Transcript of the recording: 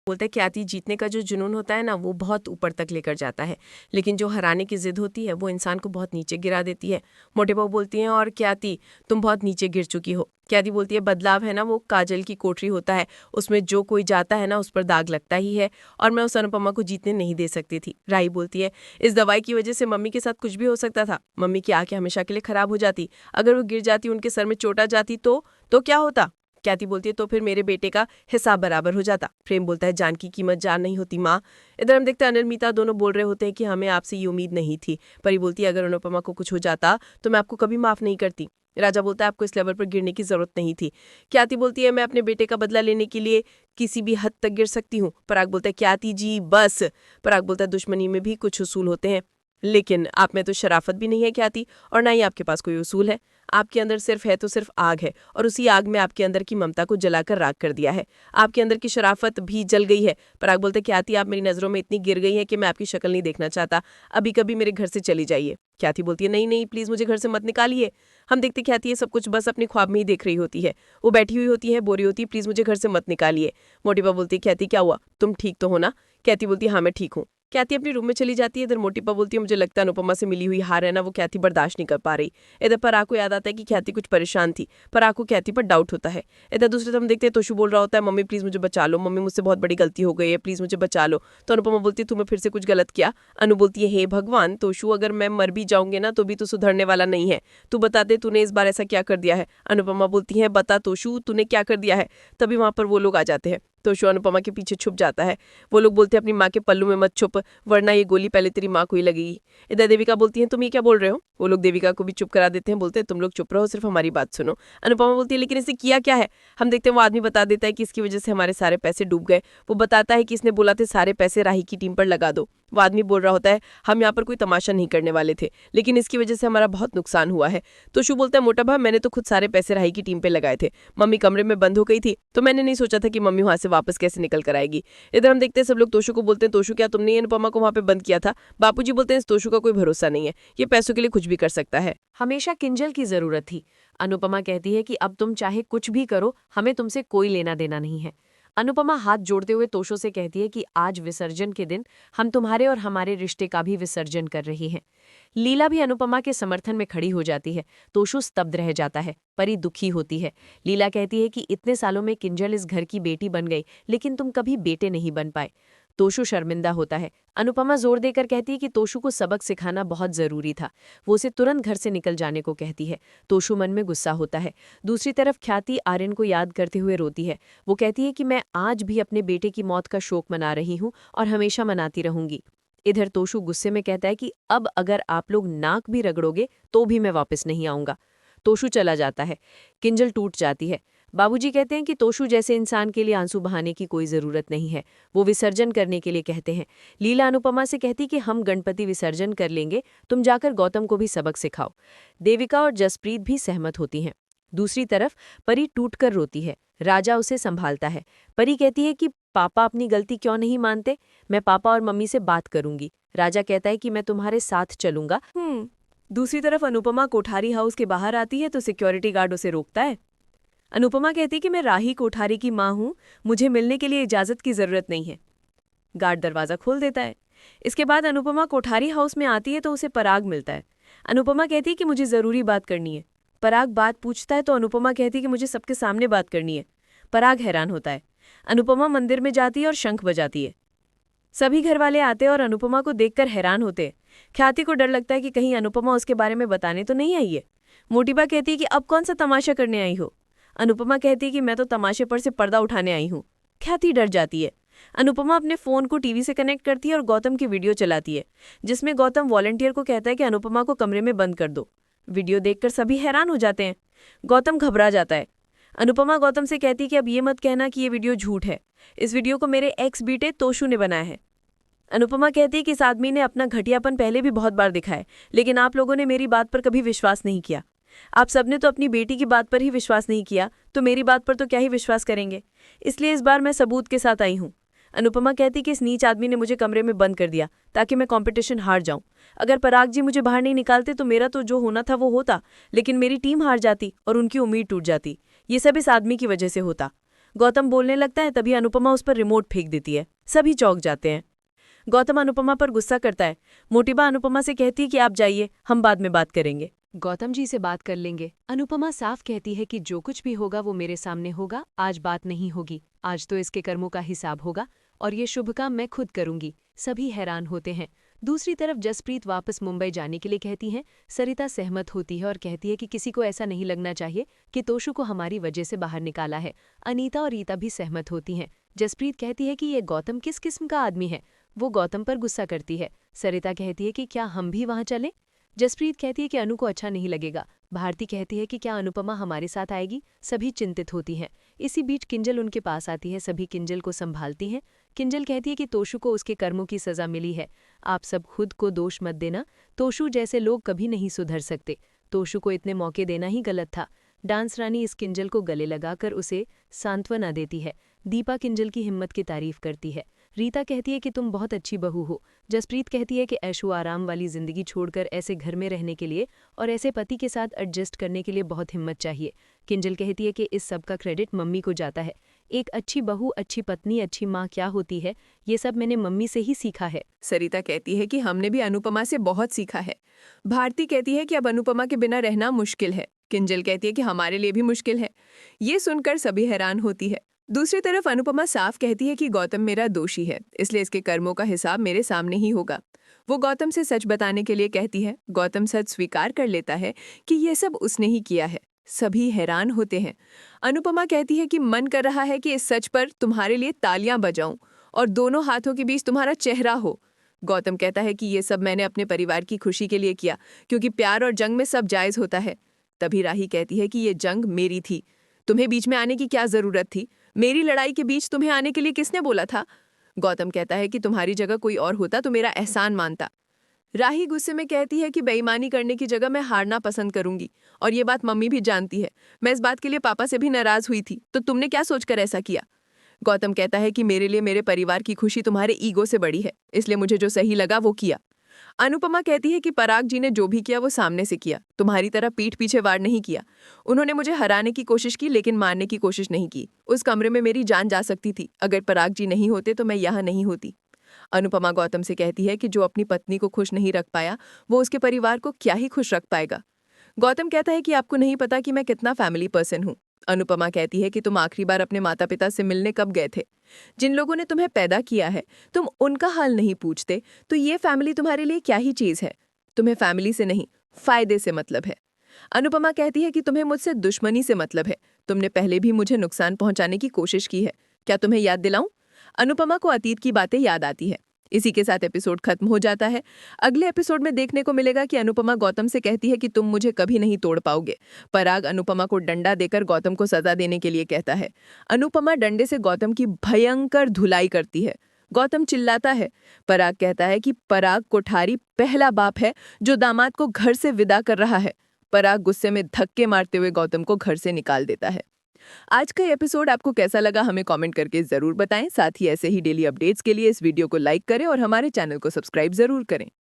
बोलता है ख्याति जीतने का जो जुनून होता है ना वो बहुत ऊपर तक लेकर जाता है, लेकिन जो हराने की जिद होती है वो इंसान को बहुत नीचे गिरा देती है। मोटे बहू बोलती हैं और ख्याति तुम बहुत नीचे गिर चुकी हो। ख्याति बोलती है बदलाव है ना वो काजल की कोठरी होता है, उसमें जो कोई जाता है ना उस पर दाग लगता ही है, और मैं उस अनुपमा को जीतने नहीं दे सकती थी। राही बोलती है इस दवाई की वजह से मम्मी के साथ कुछ भी हो सकता था, मम्मी की आंखें हमेशा के लिए खराब हो जाती, अगर वो गिर जाती उनके सर में चोट आ जाती तो क्या होता। ख्याति बोलती है तो फिर मेरे बेटे का हिसाब बराबर हो जाता। प्रेम बोलता है जान की कीमत जान नहीं होती माँ। इधर हम देखते हैं अनिल मीता दोनों बोल रहे होते हैं कि हमें आपसे ये उम्मीद नहीं थी। परी बोलती है अगर अनुपमा को कुछ हो जाता तो मैं आपको कभी माफ नहीं करती। राजा बोलता है आपको इस लेवल पर गिरने की जरूरत नहीं थी। ख्याति बोलती है मैं अपने बेटे का बदला लेने के लिए किसी भी हद तक गिर सकती हूँ। पराग बोलता है ख्याति जी बस। पराग बोलता है दुश्मनी में भी कुछ उसूल होते हैं, लेकिन आप में तो शराफत भी नहीं है ख्याति, और ना ही आपके पास कोई उसूल है। आपके अंदर सिर्फ है तो सिर्फ आग है, और उसी आग में आपके अंदर की ममता को जलाकर राख कर दिया है। आपके अंदर की शराफत भी जल गई है। पराग बोलते ख्याति आप मेरी नजरों में इतनी गिर गई है कि मैं आपकी शक्ल नहीं देखना चाहता, अभी कभी मेरे घर से चली जाइए। ख्याति बोलती है नहीं नहीं प्लीज मुझे घर से मत निकालिए। हम देखते ख्याति ये सब कुछ बस अपने ख्वाब में ही देख रही होती है। वो बैठी हुई होती है, बोरी होती है, प्लीज मुझे घर से मत निकालिए। मोटी बहू बोलती है ख्याति क्या हुआ, तुम ठीक तो हो ना। ख्याति बोलती है हाँ मैं ठीक हूँ। ख्याति अपने रूम में चली जाती है। इधर मोटी बहू बोलती है मुझे लगता है अनुपमा से मिली हुई हार है ना वो ख्याति बर्दाश्त नहीं कर पा रही। इधर पराग को याद आता है कि ख्याति कुछ परेशान थी। पराग को ख्याति पर डाउट होता है। इधर दूसरे तरफ हम देखते हैं तोशु बोल रहा होता है मम्मी प्लीज मुझे बचा लो, मम्मी मुझसे बहुत बड़ी गलती हो गई है, प्लीज मुझे बचा लो। तो अनुपमा बोलती है तूने फिर से कुछ गलत किया। अनु बोलती है हे भगवान तोशु अगर मैं मर भी जाऊंगे ना तो भी तू सुधरने वाला नहीं है, तू बता दे तूने इस बार ऐसा क्या कर दिया है। अनुपमा बोलती है बता तोशु तूने क्या कर दिया है। तभी वहां पर वो लोग आ जाते हैं। तोशु अनुपमा के पीछे छुप जाता है। वो लोग बोलते हैं अपनी माँ के पल्लू में मत छुप, वरना ये गोली पहले तेरी माँ को ही लगेगी। इधर देविका बोलती है तुम ये क्या बोल रहे हो। वो लोग देविका को भी चुप करा देते हैं, बोलते हैं तुम लोग चुप रहो, सिर्फ हमारी बात सुनो। अनुपमा बोलती है लेकिन इसने किया क्या है। हम देखते हैं वो आदमी बता देता है कि इसकी वजह से हमारे सारे पैसे डूब गए। वो बताता है कि इसने बोला था सारे पैसे राही की टीम पर लगा दो। वो आदमी बोल रहा होता है हम यहाँ पर कोई तमाशा नहीं करने वाले थे, लेकिन इसकी वजह से हमारा बहुत नुकसान हुआ है। तो शु बोलता है मोटा भाई मैंने तो खुद सारे पैसे राही की टीम पे लगाए थे, मम्मी कमरे में बंद हो गई थी तो मैंने नहीं सोचा था कि मम्मी वहां से वापस कैसे निकल कर आएगी। इधर हम देखते हैं सब लोग तोशु को बोलते हैं तोशु क्या तुमने अनुपमा को वहां पे बंद किया था। बापूजी बोलते हैं इस तोशु का कोई भरोसा नहीं है, ये पैसों के लिए कुछ भी कर सकता है, हमेशा किंजल की जरूरत थी। अनुपमा कहती है कि अब तुम चाहे कुछ भी करो हमें तुमसे कोई लेना देना नहीं है। अनुपमा हाथ जोड़ते हुए तोशो से कहती है कि आज विसर्जन के दिन हम तुम्हारे और हमारे रिश्ते का भी विसर्जन कर रही हैं। लीला भी अनुपमा के समर्थन में खड़ी हो जाती है। तोशु स्तब्ध रह जाता है। परी दुखी होती है। लीला कहती है कि इतने सालों में किंजल इस घर की बेटी बन गई, लेकिन तुम कभी बेटे नहीं बन पाए। तोशु शर्मिंदा होता है। अनुपमा जोर देकर कहती है कि तोशु को सबक सिखाना बहुत जरूरी था। वो उसे तुरंत घर से निकल जाने को कहती है। तोशु मन में गुस्सा होता है। दूसरी तरफ ख्याति आर्यन को याद करते हुए रोती है। वो कहती है कि मैं आज भी अपने बेटे की मौत का शोक मना रही हूँ और हमेशा मनाती रहूंगी। इधर तोशु गुस्से में कहता है कि अब अगर आप लोग नाक भी रगड़ोगे तो भी मैं वापस नहीं आऊंगा। तोशु चला जाता है। किंजल टूट जाती है। बाबूजी कहते हैं कि तोशु जैसे इंसान के लिए आंसू बहाने की कोई जरूरत नहीं है, वो विसर्जन करने के लिए कहते हैं। लीला अनुपमा से कहती कि हम गणपति विसर्जन कर लेंगे, तुम जाकर गौतम को भी सबक सिखाओ। देविका और जसप्रीत भी सहमत होती हैं। दूसरी तरफ परी टूटकर रोती है। राजा उसे संभालता है। परी कहती है कि पापा अपनी गलती क्यों नहीं मानते, मैं पापा और मम्मी से बात करूंगी। राजा कहता है कि मैं तुम्हारे साथ चलूंगा। दूसरी तरफ अनुपमा कोठारी हाउस के बाहर आती है तो सिक्योरिटी गार्ड उसे रोकता है। अनुपमा कहती कि मैं राही कोठारी की माँ हूँ, मुझे मिलने के लिए इजाज़त की ज़रूरत नहीं है। गार्ड दरवाज़ा खोल देता है। इसके बाद अनुपमा कोठारी हाउस में आती है तो उसे पराग मिलता है। अनुपमा कहती है कि मुझे ज़रूरी बात करनी है। पराग बात पूछता है तो अनुपमा कहती है कि मुझे सबके सामने बात करनी है। पराग हैरान होता है। अनुपमा मंदिर में जाती है और शंख बजाती है। सभी घर वाले आते हैं और अनुपमा को देखकर हैरान होते हैं। ख्याति को डर लगता है कि कहीं अनुपमा उसके बारे में बताने तो नहीं आई है। मोटिबा कहती है कि अब कौन सा तमाशा करने आई हो। अनुपमा कहती है कि मैं तो तमाशे पर से पर्दा उठाने आई हूँ। ख्याति डर जाती है। अनुपमा अपने फोन को टीवी से कनेक्ट करती है और गौतम की वीडियो चलाती है, जिसमें गौतम वॉलंटियर को कहता है कि अनुपमा को कमरे में बंद कर दो। वीडियो देखकर सभी हैरान हो जाते हैं। गौतम घबरा जाता है। अनुपमा गौतम से कहती है कि अब ये मत कहना कि ये वीडियो झूठ है, इस वीडियो को मेरे एक्स बेटे तोशु ने बनाया है। अनुपमा कहती है कि इस आदमी ने अपना घटियापन पहले भी बहुत बार दिखाया, लेकिन आप लोगों ने मेरी बात पर कभी विश्वास नहीं किया। आप सबने तो अपनी बेटी की बात पर ही विश्वास नहीं किया, तो मेरी बात पर तो क्या ही विश्वास करेंगे। इसलिए इस बार मैं सबूत के साथ आई हूँ। अनुपमा कहती कि इस नीच आदमी ने मुझे कमरे में बंद कर दिया ताकि मैं कंपटीशन हार जाऊं। अगर पराग जी मुझे बाहर नहीं निकालते तो मेरा तो जो होना था वो होता, लेकिन मेरी टीम हार जाती और उनकी उम्मीद टूट जाती। ये सब इस आदमी की वजह से होता। गौतम बोलने लगता है, तभी अनुपमा उस पर रिमोट फेंक देती है। सभी चौंक जाते हैं। गौतम अनुपमा पर गुस्सा करता है। मोटिबा अनुपमा से कहती है कि आप जाइए, हम बाद में बात करेंगे। गौतम जी से बात कर लेंगे। अनुपमा साफ कहती है कि जो कुछ भी होगा वो मेरे सामने होगा, आज बात नहीं होगी। आज तो इसके कर्मों का हिसाब होगा और ये शुभ काम मैं खुद करूंगी। सभी हैरान होते हैं। दूसरी तरफ जसप्रीत वापस मुंबई जाने के लिए कहती हैं। सरिता सहमत होती है और कहती है कि किसी को ऐसा नहीं लगना चाहिए कि तोशु को हमारी वजह से बाहर निकाला है। अनीता और रीता भी सहमत होती हैं। जसप्रीत कहती है कि ये गौतम किस किस्म का आदमी है। वो गौतम पर गुस्सा करती है। सरिता कहती है कि क्या हम भी वहाँ चलें? जसप्रीत कहती है कि अनु को अच्छा नहीं लगेगा। भारती कहती है कि क्या अनुपमा हमारे साथ आएगी? सभी चिंतित होती हैं। इसी बीच किंजल उनके पास आती है। सभी किंजल को संभालती हैं। किंजल कहती है कि तोशु को उसके कर्मों की सजा मिली है। आप सब खुद को दोष मत देना। तोशु जैसे लोग कभी नहीं सुधर सकते। तोशु को इतने मौके देना ही गलत था। डांस रानी इस किंजल को गले लगाकर उसे सांत्वना देती है। दीपा किंजल की हिम्मत की तारीफ करती है। रीता कहती है कि तुम बहुत अच्छी बहू हो। जसप्रीत कहती है कि ऐशो आराम वाली जिंदगी छोड़कर ऐसे घर में रहने के लिए और ऐसे पति के साथ एडजस्ट करने के लिए बहुत हिम्मत चाहिए। किंजल कहती है कि इस सब का क्रेडिट मम्मी को जाता है। एक अच्छी बहू, अच्छी पत्नी, अच्छी माँ क्या होती है, ये सब मैंने मम्मी से ही सीखा है। सरिता कहती है कि हमने भी अनुपमा से बहुत सीखा है। भारती कहती है कि अब अनुपमा के बिना रहना मुश्किल है। किंजल कहती है कि हमारे लिए भी मुश्किल है। ये सुनकर सभी हैरान होती है। दूसरी तरफ अनुपमा साफ कहती है कि गौतम मेरा दोषी है, इसलिए इसके कर्मों का हिसाब मेरे सामने ही होगा। वो गौतम से सच बताने के लिए कहती है। गौतम सच स्वीकार कर लेता है कि ये सब उसने ही किया है। सभी हैरान होते हैं। अनुपमा कहती है कि मन कर रहा है कि इस सच पर तुम्हारे लिए तालियां बजाऊं और दोनों हाथों के बीच तुम्हारा चेहरा हो। गौतम कहता है कि ये सब मैंने अपने परिवार की खुशी के लिए किया, क्योंकि प्यार और जंग में सब जायज होता है। तभी राही कहती है कि ये जंग मेरी थी, तुम्हें बीच में आने की क्या जरूरत थी? मेरी लड़ाई के बीच तुम्हें आने के लिए किसने बोला था? गौतम कहता है कि तुम्हारी जगह कोई और होता तो मेरा एहसान मानता। राही गुस्से में कहती है कि बेईमानी करने की जगह मैं हारना पसंद करूंगी, और ये बात मम्मी भी जानती है। मैं इस बात के लिए पापा से भी नाराज हुई थी, तो तुमने क्या सोचकर ऐसा किया? गौतम कहता है कि मेरे लिए मेरे परिवार की खुशी तुम्हारे ईगो से बड़ी है, इसलिए मुझे जो सही लगा वो किया। अनुपमा कहती है कि पराग जी ने जो भी किया वो सामने से किया, तुम्हारी तरह पीठ पीछे वार नहीं किया। उन्होंने मुझे हराने की कोशिश की, लेकिन मारने की कोशिश नहीं की। उस कमरे में मेरी जान जा सकती थी। अगर पराग जी नहीं होते तो मैं यहाँ नहीं होती। अनुपमा गौतम से कहती है कि जो अपनी पत्नी को खुश नहीं रख पाया, वो उसके परिवार को क्या ही खुश रख पाएगा। गौतम कहता है कि आपको नहीं पता कि मैं कितना फैमिली पर्सन हूँ। अनुपमा कहती है कि तुम आखिरी बार अपने माता पिता से मिलने कब गए थे? जिन लोगों ने तुम्हें पैदा किया है, तुम उनका हाल नहीं पूछते, तो ये फैमिली तुम्हारे लिए क्या ही चीज है? तुम्हें फैमिली से नहीं, फायदे से मतलब है। अनुपमा कहती है कि तुम्हें मुझसे दुश्मनी से मतलब है। तुमने पहले भी मुझे नुकसान पहुंचाने की कोशिश की है। क्या तुम्हें याद दिलाऊं? अनुपमा को अतीत की बातें याद आती है। इसी के साथ एपिसोड खत्म हो जाता है। अगले एपिसोड में देखने को मिलेगा कि अनुपमा गौतम से कहती है कि तुम मुझे कभी नहीं तोड़ पाओगे। पराग अनुपमा को डंडा देकर गौतम को सजा देने के लिए कहता है। अनुपमा डंडे से गौतम की भयंकर धुलाई करती है। गौतम चिल्लाता है। पराग कहता है कि पराग कोठारी पहला बाप है जो दामाद को घर से विदा कर रहा है। पराग गुस्से में धक्के मारते हुए गौतम को घर से निकाल देता है। आज का एपिसोड आपको कैसा लगा हमें कमेंट करके जरूर बताएं। साथ ही ऐसे ही डेली अपडेट्स के लिए इस वीडियो को लाइक करें और हमारे चैनल को सब्सक्राइब जरूर करें।